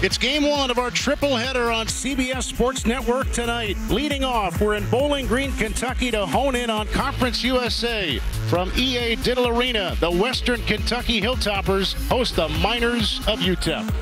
It's game one of our triple header on CBS Sports Network tonight. Leading off, we're in Bowling Green, Kentucky to hone in on Conference USA. From EA Diddle Arena, the Western Kentucky Hilltoppers host the Miners of UTEP.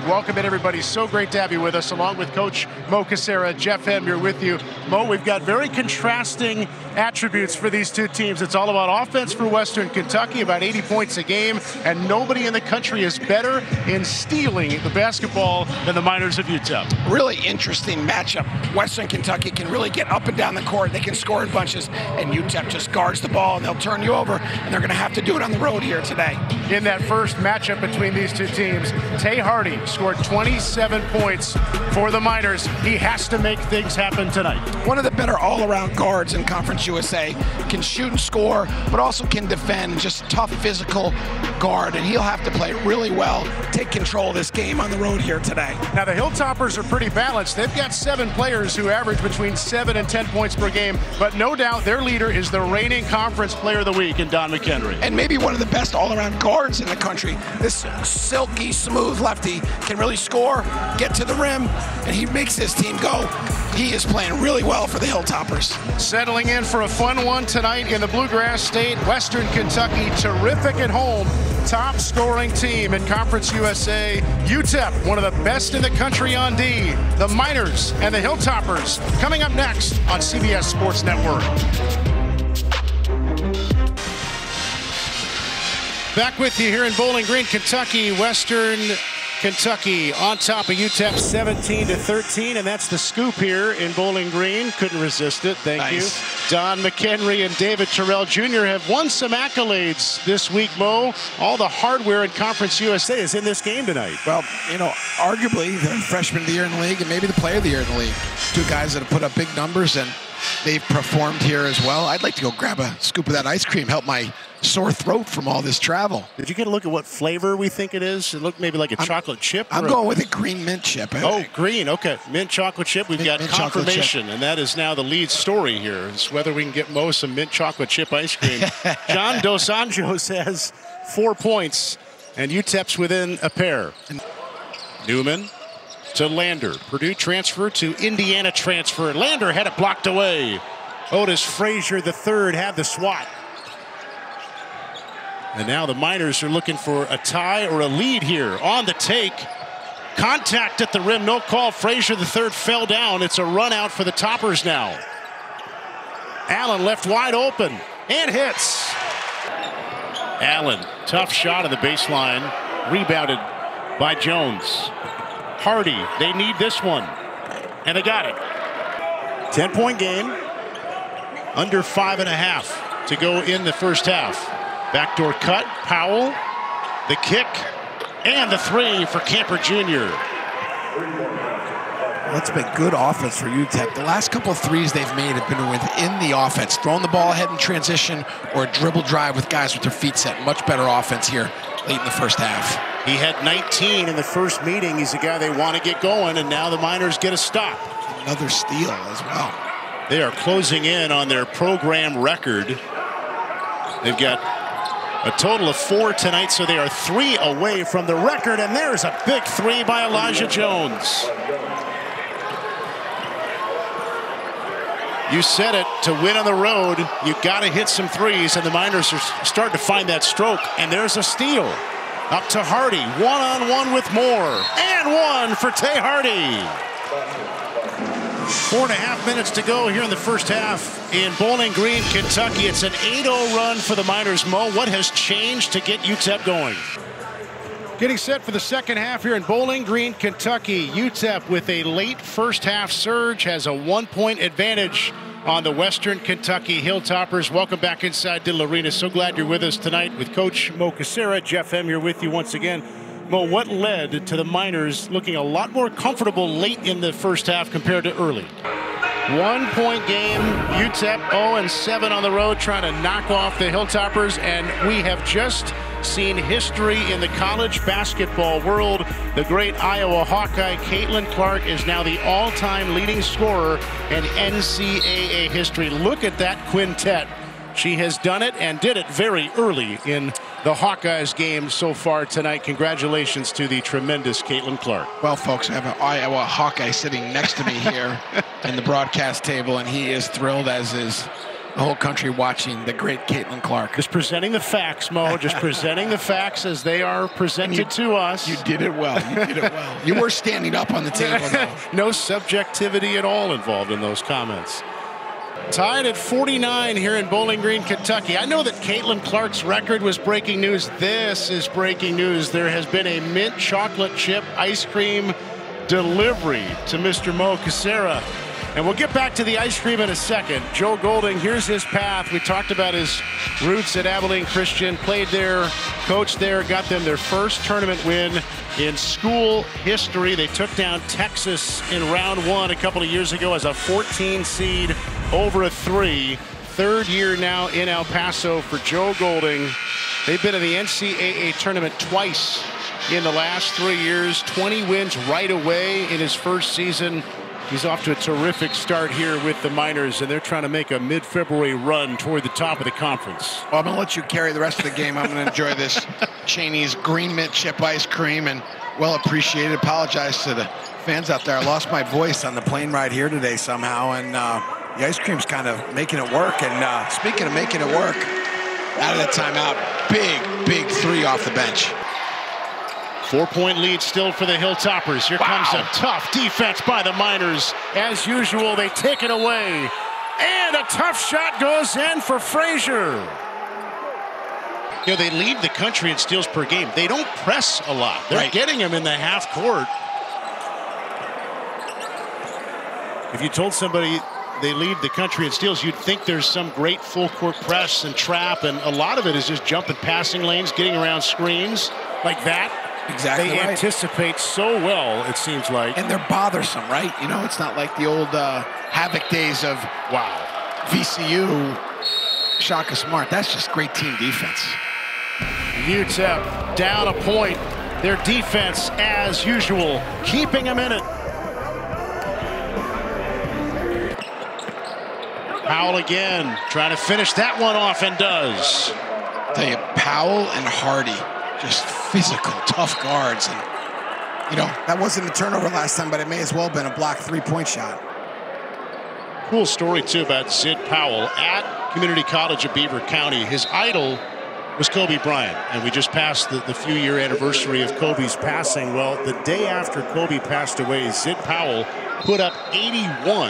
Welcome in, everybody. So great to have you with us, along with Coach Mo Cassara. Jeff M. here with you. Mo, we've got very contrasting attributes for these two teams. It's all about offense for Western Kentucky, about 80 points a game, and nobody in the country is better in stealing the basketball than the Miners of UTEP. Really interesting matchup. Western Kentucky can really get up and down the court. They can score in bunches, and UTEP just guards the ball, and they'll turn you over, and they're going to have to do it on the road here today. In that first matchup between these two teams, Tay Hardy scored 27 points for the Miners. He has to make things happen tonight. One of the better all-around guards in Conference USA. Can shoot and score, but also can defend. Just a tough physical guard, and he'll have to play really well, take control of this game on the road here today. Now, the Hilltoppers are pretty balanced. They've got 7 players who average between 7 and 10 points per game, but no doubt their leader is the reigning Conference Player of the Week in Don McHenry. And maybe one of the best all-around guards in the country. This silky, smooth lefty can really score, get to the rim, and he makes this team go. He is playing really well for the Hilltoppers. Settling in for a fun one tonight in the Bluegrass State. Western Kentucky, terrific at home. Top scoring team in Conference USA. UTEP, one of the best in the country on D. The Miners and the Hilltoppers coming up next on CBS Sports Network. Back with you here in Bowling Green, Kentucky. Western Kentucky on top of UTEP 17-13, and that's the scoop here in Bowling Green. Couldn't resist it. Thank you. Don McHenry and David Terrell Jr. have won some accolades this week, Mo. All the hardware in Conference USA is in this game tonight. Well, you know, arguably the freshman of the year in the league and maybe the player of the year in the league. Two guys that have put up big numbers, and they've performed here as well. I'd like to go grab a scoop of that ice cream, help my sore throat from all this travel. Did you get a look at what flavor we think it is? It looked maybe like a chocolate chip. I'm going with a green mint chip. Oh, green. Okay. Mint chocolate chip. We've got confirmation, and that is now the lead story here. It's whether we can get Mo some mint chocolate chip ice cream. John Dos Anjos has 4 points, and UTEP's within a pair. Newman to Lander. Purdue transfer to Indiana transfer. Lander had it blocked away. Otis Frazier III had the swat. And now the Miners are looking for a tie or a lead here. On the take. Contact at the rim. No call. Frazier III fell down. It's a run out for the Toppers now. Allen left wide open and hits. Allen, tough shot on the baseline. Rebounded by Jones. Hardy, they need this one. And they got it. 10-point game. Under 5.5 to go in the first half. Backdoor cut, Powell, the kick, and the 3 for Camper Jr. That's been good offense for UTEP. The last couple of threes they've made have been within the offense. Throwing the ball ahead in transition or a dribble drive with guys with their feet set. Much better offense here late in the first half. He had 19 in the first meeting. He's a guy they want to get going, and now the Miners get a stop. Another steal as well. They are closing in on their program record. They've got a total of 4 tonight, so they are 3 away from the record, and there's a big 3 by Elijah Jones. You said it, to win on the road, you got to hit some threes, and the Miners are starting to find that stroke, and there's a steal. Up to Hardy, one-on-one with Moore, and 1 for Tay Hardy. 4.5 minutes to go here in the first half in Bowling Green, Kentucky. It's an 8-0 run for the Miners. Mo, what has changed to get UTEP going? Getting set for the second half here in Bowling Green, Kentucky. UTEP with a late first half surge has a 1-point advantage on the Western Kentucky Hilltoppers. Welcome back inside Diddle Arena. So glad you're with us tonight with Coach Mo Cassara. Jeff M. here with you once again. Mo, what led to the Miners looking a lot more comfortable late in the first half compared to early? 1-point game. UTEP 0-7 on the road, trying to knock off the Hilltoppers, and we have just seen history in the college basketball world. The great Iowa Hawkeye Caitlin Clark is now the all-time leading scorer in NCAA history. Look at that quintet. She has done it and did it very early in the Hawkeyes game so far tonight. Congratulations to the tremendous Caitlin Clark. Well, folks, I have an Iowa Hawkeye sitting next to me here in the broadcast table, and he is thrilled, as is the whole country watching the great Caitlin Clark. Just presenting the facts, Mo. Just presenting the facts as they are presented to us. You did it well. You did it well. You were standing up on the table, though. No subjectivity at all involved in those comments. Tied at 49 here in Bowling Green, Kentucky. I know that Caitlin Clark's record was breaking news. This is breaking news. There has been a mint chocolate chip ice cream delivery to Mr. Mo Cassara. And we'll get back to the ice cream in a second. Joe Golding, here's his path. We talked about his roots at Abilene Christian, played there, coached there, got them their first tournament win in school history. They took down Texas in round 1 a couple of years ago as a 14 seed over a 3. Third year now in El Paso for Joe Golding. They've been in the NCAA tournament twice in the last 3 years. 20 wins right away in his first season. He's off to a terrific start here with the Miners, and they're trying to make a mid-February run toward the top of the conference. Well, I'm going to let you carry the rest of the game. I'm going to enjoy this Cheney's green mint chip ice cream, and well appreciated. Apologize to the fans out there. I lost my voice on the plane ride here today somehow, and the ice cream's kind of making it work. And speaking of making it work, out of the timeout, big 3 off the bench. 4-point lead still for the Hilltoppers. Here comes a tough defense by the Miners. As usual, they take it away. And a tough shot goes in for Frazier. You know, they lead the country in steals per game. They don't press a lot. They're getting them in the half court. If you told somebody they lead the country in steals, you'd think there's some great full court press and trap, and a lot of it is just jumping passing lanes, getting around screens like that. Exactly. They anticipate so well, it seems like. And they're bothersome, right? You know, it's not like the old Havoc days of VCU, Shaka Smart. That's just great team defense. UTEP down a point. Their defense, as usual, keeping them in it. Powell again, trying to finish that one off, and does. I'll tell you, Powell and Hardy, just physical, tough guards. And, you know, that wasn't a turnover last time, but it may as well have been a blocked 3-point shot. Cool story, too, about Zid Powell at Community College of Beaver County. His idol was Kobe Bryant, and we just passed the few-year anniversary of Kobe's passing. Well, the day after Kobe passed away, Zid Powell put up 81,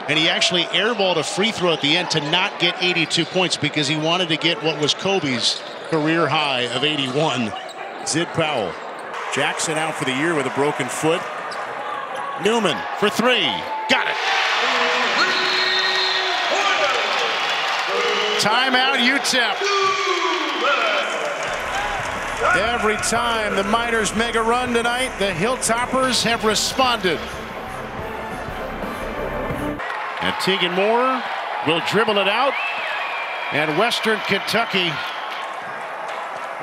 and he actually airballed a free throw at the end to not get 82 points because he wanted to get what was Kobe's career high of 81. Zid Powell. Jackson out for the year with a broken foot. Newman for 3. Got it. Timeout, UTEP. Every time the Miners make a run tonight, the Hilltoppers have responded. And Tegan Moore will dribble it out. And Western Kentucky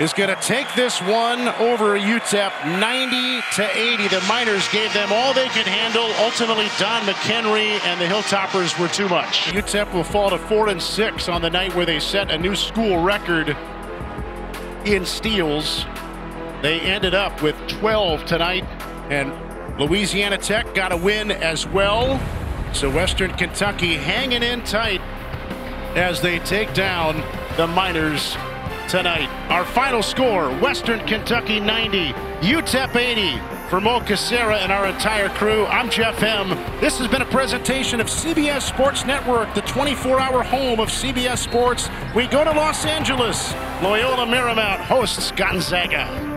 is going to take this one over UTEP 90-80. The Miners gave them all they could handle. Ultimately, Don McHenry and the Hilltoppers were too much. UTEP will fall to 4-6 on the night where they set a new school record in steals. They ended up with 12 tonight, and Louisiana Tech got a win as well. So Western Kentucky hanging in tight as they take down the Miners tonight. Our final score, Western Kentucky 90, UTEP 80. For Mo Cassara and our entire crew, I'm Jeff M. This has been a presentation of CBS Sports Network, the 24-hour home of CBS Sports. We go to Los Angeles. Loyola Marymount hosts Gonzaga.